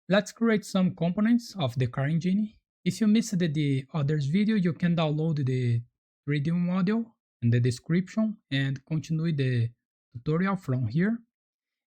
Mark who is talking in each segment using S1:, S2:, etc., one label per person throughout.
S1: Let's create some components of the car engine. If you missed the others video, you can download the 3D model in the description and continue the tutorial from here.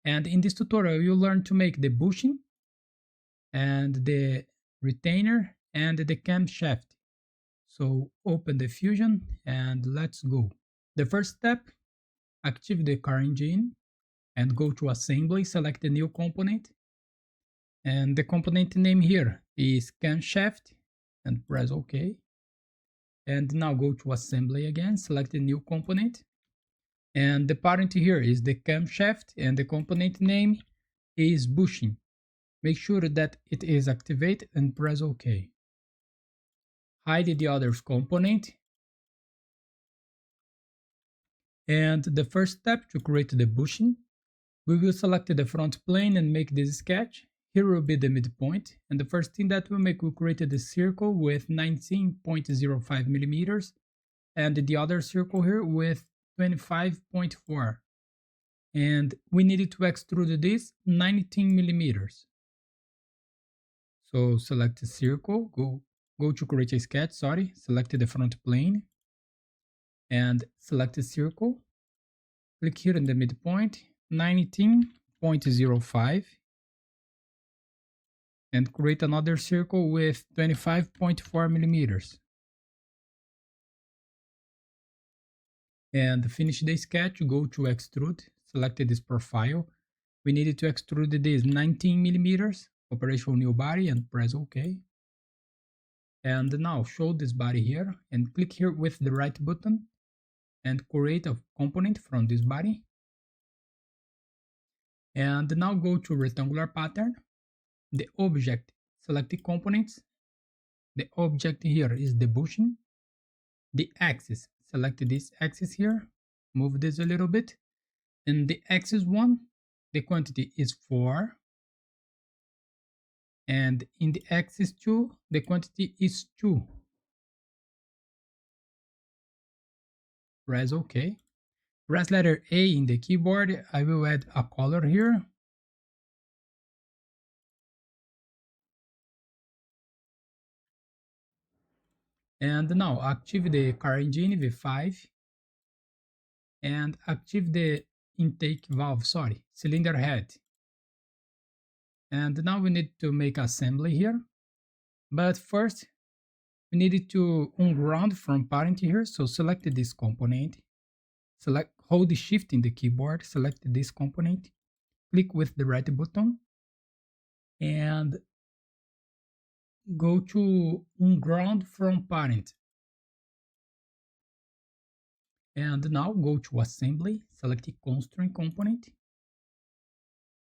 S1: And in this tutorial, you'll learn to make the bushing and the retainer and the camshaft. So open the Fusion and let's go. The first step, activate the car engine and go to assembly, select the new component. And the component name here is Camshaft and press OK. And now go to assembly again, select the new component. And the parent here is the camshaft and the component name is bushing. Make sure that it is activated and press OK. Hide the other component. And the first step to create the bushing, we will select the front plane and make this sketch. Here will be the midpoint, and the first thing that we'll make, we'll create the circle with 19.05 millimeters, and the other circle here with 25.4. And we needed to extrude this 19 millimeters. So select the circle, go to create a sketch, select the front plane, and select the circle. Click here in the midpoint, 19.05. And create another circle with 25.4 millimeters. And finish the sketch, go to extrude, select this profile. We needed to extrude this 19 millimeters, operational new body, and press OK. And now show this body here and click here with the right button and create a component from this body. And now go to rectangular pattern. The object, select the components. The object here is the bushing. The axis, select this axis here, move this a little bit. In the axis 1, the quantity is 4. And in the axis 2, the quantity is 2. Press OK. Press letter A in the keyboard. I will add a color here. And now activate the car engine V5 and activate the intake valve, cylinder head. And now we need to make assembly here. But first, we needed to unground from parent here. So select this component. Hold the shift in the keyboard, select this component, click with the right button, and go to unground from parent. And now go to assembly, select the constraint component,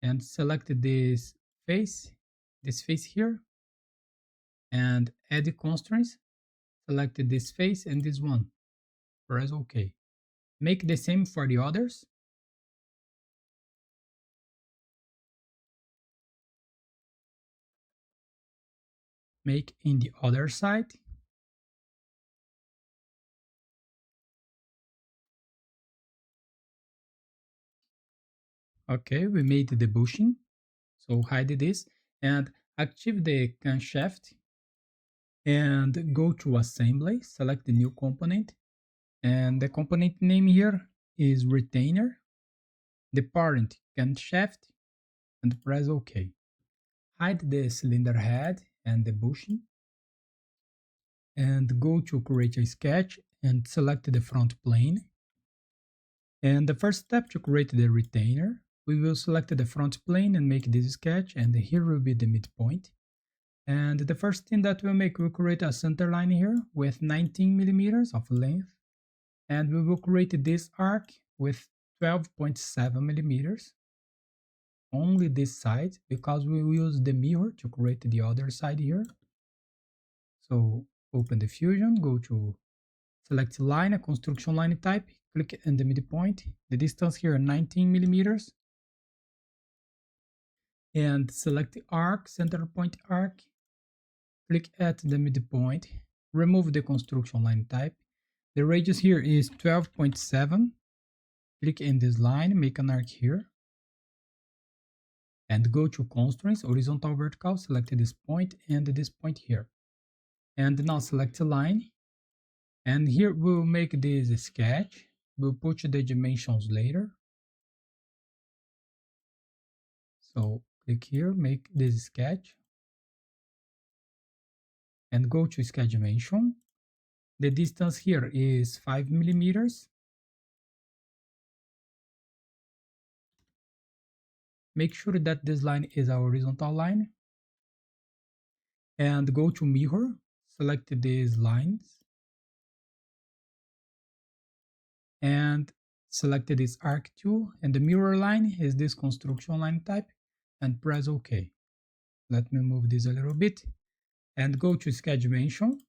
S1: and select this face here, and add the constraints, select this face and this one, press OK. Make the same for the others. Make in the other side. Okay, we made the bushing. So hide this and activate the camshaft and go to assembly, select the new component, and the component name here is retainer, the parent camshaft, and press OK. Hide the cylinder head and the bushing and go to create a sketch and select the front plane. And the first step to create the retainer, we will select the front plane and make this sketch, and here will be the midpoint. And the first thing that we'll make, we'll create a center line here with 19 millimeters of length, and we will create this arc with 12.7 millimeters. Only this side, because we will use the mirror to create the other side here. So open the Fusion, go to select line, a construction line type, click in the midpoint, the distance here 19 millimeters, and select the arc, center point arc, click at the midpoint, remove the construction line type. The radius here is 12.7. Click in this line, make an arc here. and go to constraints, horizontal, vertical, select this point and this point here. And now select a line. And here we'll make this sketch. We'll put the dimensions later. So click here, make this sketch. And go to sketch dimension. The distance here is 5 millimeters. Make sure that this line is a horizontal line. And go to mirror, select these lines. And select this arc tool. And the mirror line is this construction line type. And press OK. Let me move this a little bit. And go to sketch dimension.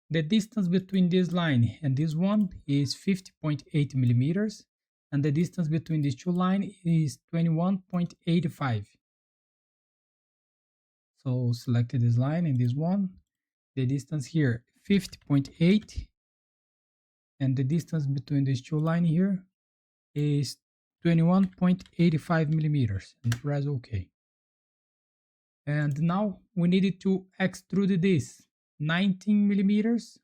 S1: The distance between this line and this one is 50.8 millimeters, and the distance between these two lines is 21.85. So select this line and this one. The distance here 50.8, and the distance between these two lines here is 21.85 millimeters, and press OK. And now we needed to extrude this 19 millimeters.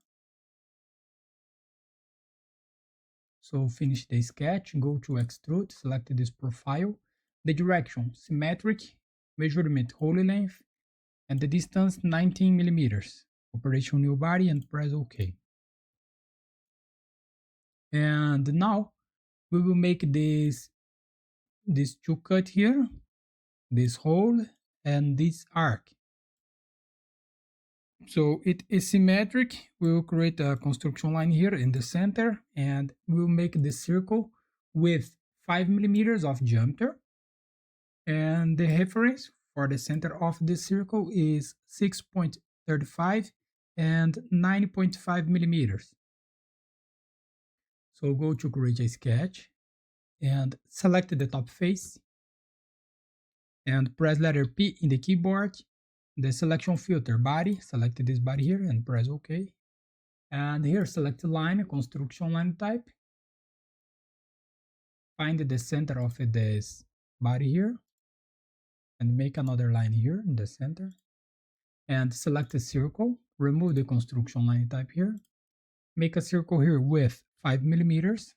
S1: So finish the sketch, go to extrude, select this profile, the direction symmetric, measurement whole length, and the distance 19 millimeters. Operation new body and press OK. And now we will make this two cut here, this hole and this arc. So it is symmetric. We will create a construction line here in the center, and we'll make the circle with 5 millimeters of diameter. And the reference for the center of this circle is 6.35 and 9.5 millimeters. So go to create a sketch and select the top face and press letter P in the keyboard. The selection filter body, select this body here and press OK. And here select line, construction line type. Find the center of this body here and make another line here in the center. And select a circle, remove the construction line type here. Make a circle here with 5 millimeters.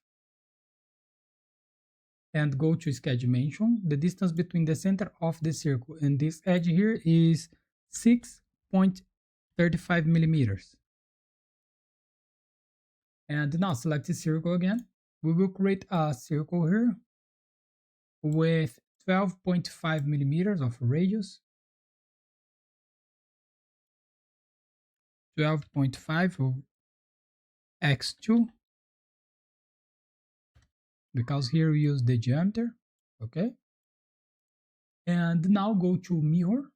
S1: And go to sketch dimension. The distance between the center of the circle and this edge here is 6.35 millimeters. And now select the circle again. We will create a circle here with 12.5 millimeters of radius. 12.5 of x2. Because here we use the diameter. Okay. And now go to mirror.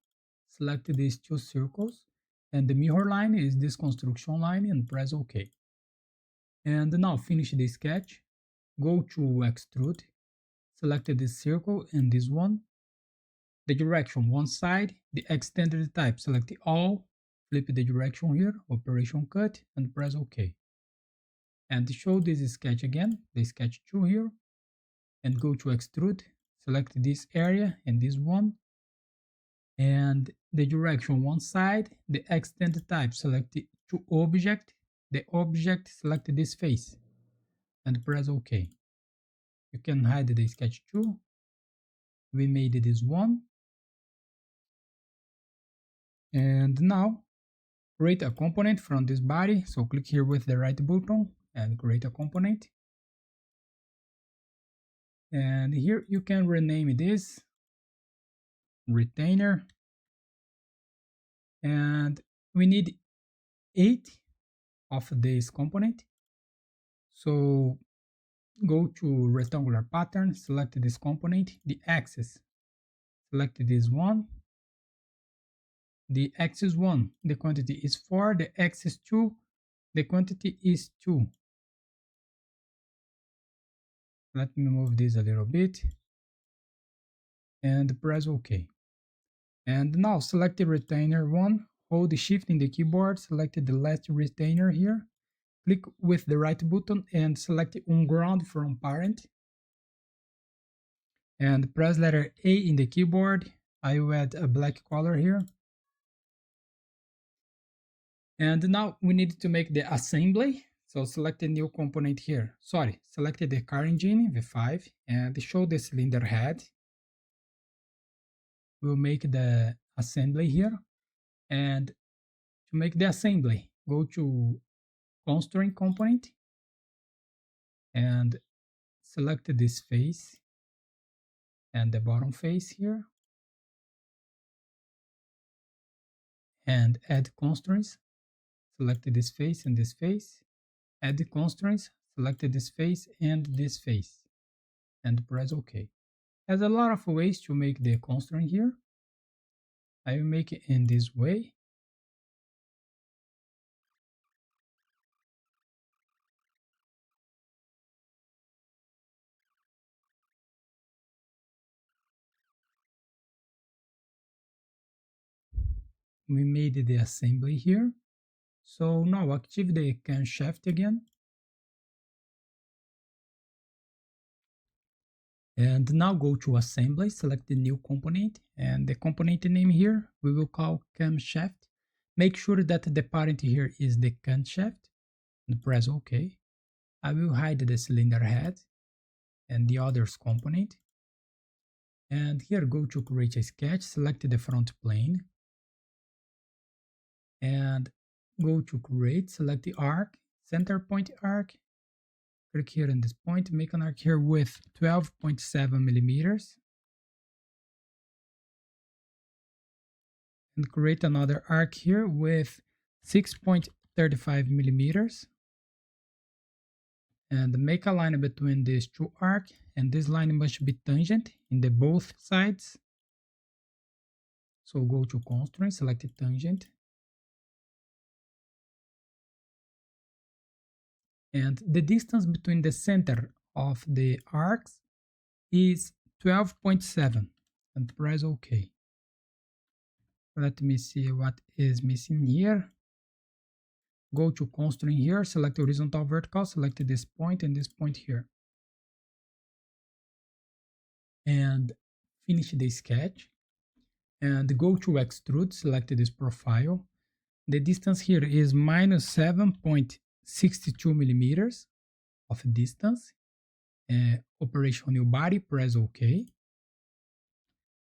S1: Select these two circles, and the mirror line is this construction line, and press OK. And now finish the sketch. Go to extrude, select this circle and this one. The direction one side, the extended type, select all, flip the direction here, operation cut, and press OK. And to show this sketch again, the sketch 2 here, and go to extrude, select this area and this one. And the direction one side, the extend type, select it to object, the object, select this face and press OK. You can hide the sketch 2. We made this one. And now create a component from this body. So click here with the right button and create a component. And here you can rename this retainer. And we need 8 of this component. So go to rectangular pattern, select this component, the axis, select this one, the axis 1, the quantity is 4, the axis 2, the quantity is 2. Let me move this a little bit and press OK. And now select the retainer 1, hold the shift in the keyboard, select the last retainer here, click with the right button and select unground from parent. and press letter A in the keyboard. I will add a black color here. And now we need to make the assembly. So select the new component here. Sorry, select the car engine V5 and show the cylinder head. We'll make the assembly here. And to make the assembly, go to constraint component and select this face and the bottom face here. And add constraints. Select this face and this face. Add the constraints. Select this face and this face. And press OK. There's a lot of ways to make the constraint here. I will make it in this way. We made the assembly here. So now activate the Camshaft again. And now go to assembly, select the new component and the component name here we will call Camshaft. Make sure that the parent here is the Camshaft and press OK. I will hide the cylinder head and the others component. And here go to create a sketch, select the front plane. And go to create, select the arc, center point arc. Click here in this point, make an arc here with 12.7 millimeters. And create another arc here with 6.35 millimeters. And make a line between these two arcs, and this line must be tangent in the both sides. So go to constraint, select tangent. And the distance between the center of the arcs is 12.7 and press OK. Let me see what is missing here. Go to constraint here, select horizontal vertical, select this point and this point here. And finish the sketch. And go to extrude, select this profile. The distance here is minus 7.62 millimeters of distance. Operation new body, press OK.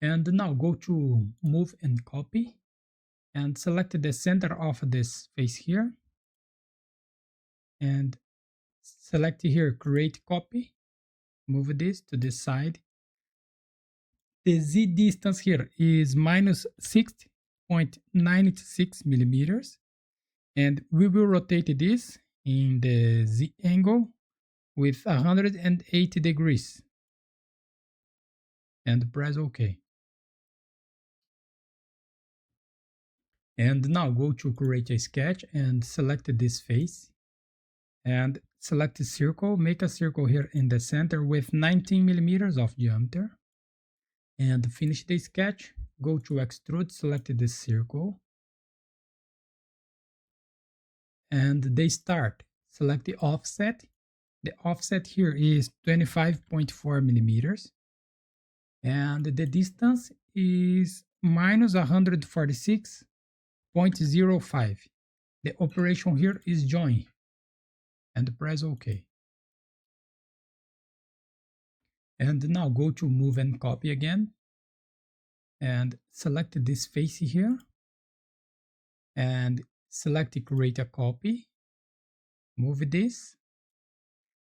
S1: And now go to move and copy and select the center of this face here. And select here create copy. Move this to the side. The Z distance here is minus 6.96 millimeters. And we will rotate this in the Z angle with 180 degrees. And press OK. And now go to create a sketch and select this face. And select a circle, make a circle here in the center with 19 millimeters of diameter. And finish the sketch, go to extrude, select this circle. And the start, select the offset. The offset here is 25.4 millimeters. And the distance is minus 146.05. The operation here is join. And press OK. And now go to move and copy again. And select this face here. And select create a copy. Move this.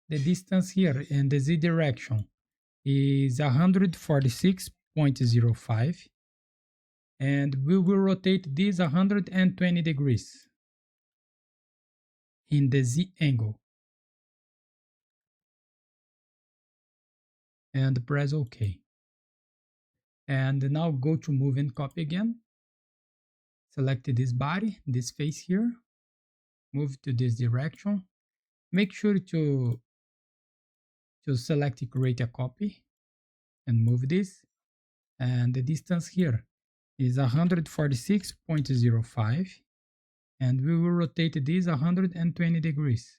S1: The distance here in the Z direction is 146.05. And we will rotate this 120 degrees in the Z angle. And press OK. And now go to move and copy again. Select this body, this face here. Move to this direction. Make sure to select create a copy and move this. And the distance here is 146.05. And we will rotate this 120 degrees.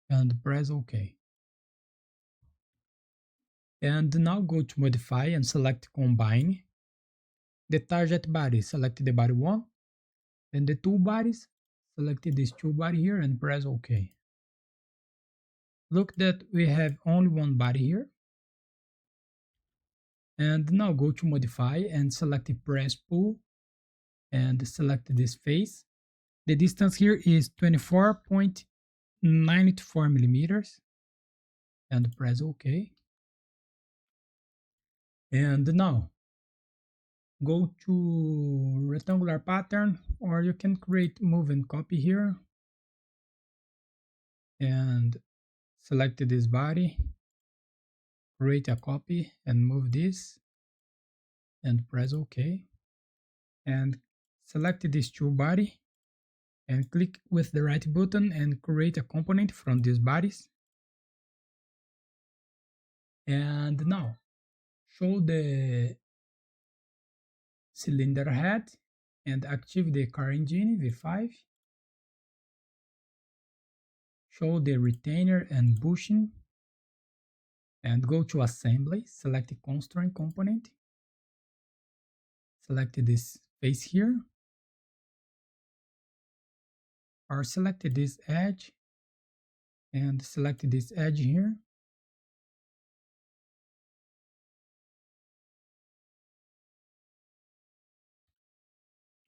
S1: And press OK. And now go to modify and select combine. The target body, select the body 1. Then the two bodies, select this two body here and press OK. Look that we have only one body here. And now go to modify and select the press pull and select this face. The distance here is 24.94 millimeters and press OK. And now go to rectangular pattern, or you can create move and copy here and select this body, create a copy and move this and press OK. And select this two body and click with the right button and create a component from these bodies. And now show the cylinder head and activate the car engine V5. Show the retainer and bushing and go to assembly, select the constraint component, select this face here, or select this edge and select this edge here.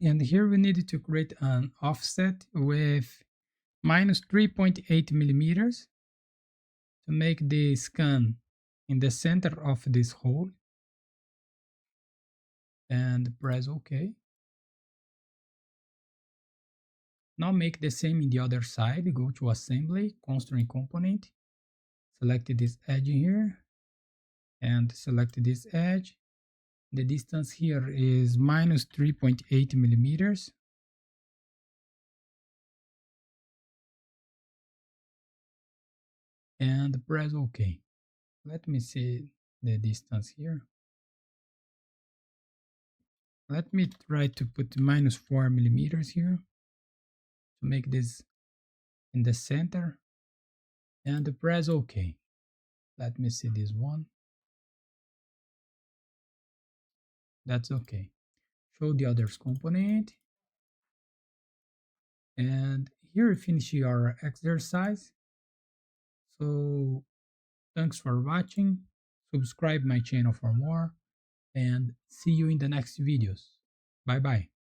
S1: And here we need to create an offset with minus 3.8 millimeters to make the scan in the center of this hole and press OK. Now make the same in the other side. Go to assembly, constraint component, select this edge here and select this edge. The distance here is minus 3.8 millimeters. And press OK. Let me see the distance here. Let me try to put minus 4 millimeters here to make this in the center and press OK. Let me see this one. That's okay. Show the others component. And here we finish our exercise. So thanks for watching. Subscribe my channel for more and see you in the next videos. Bye bye.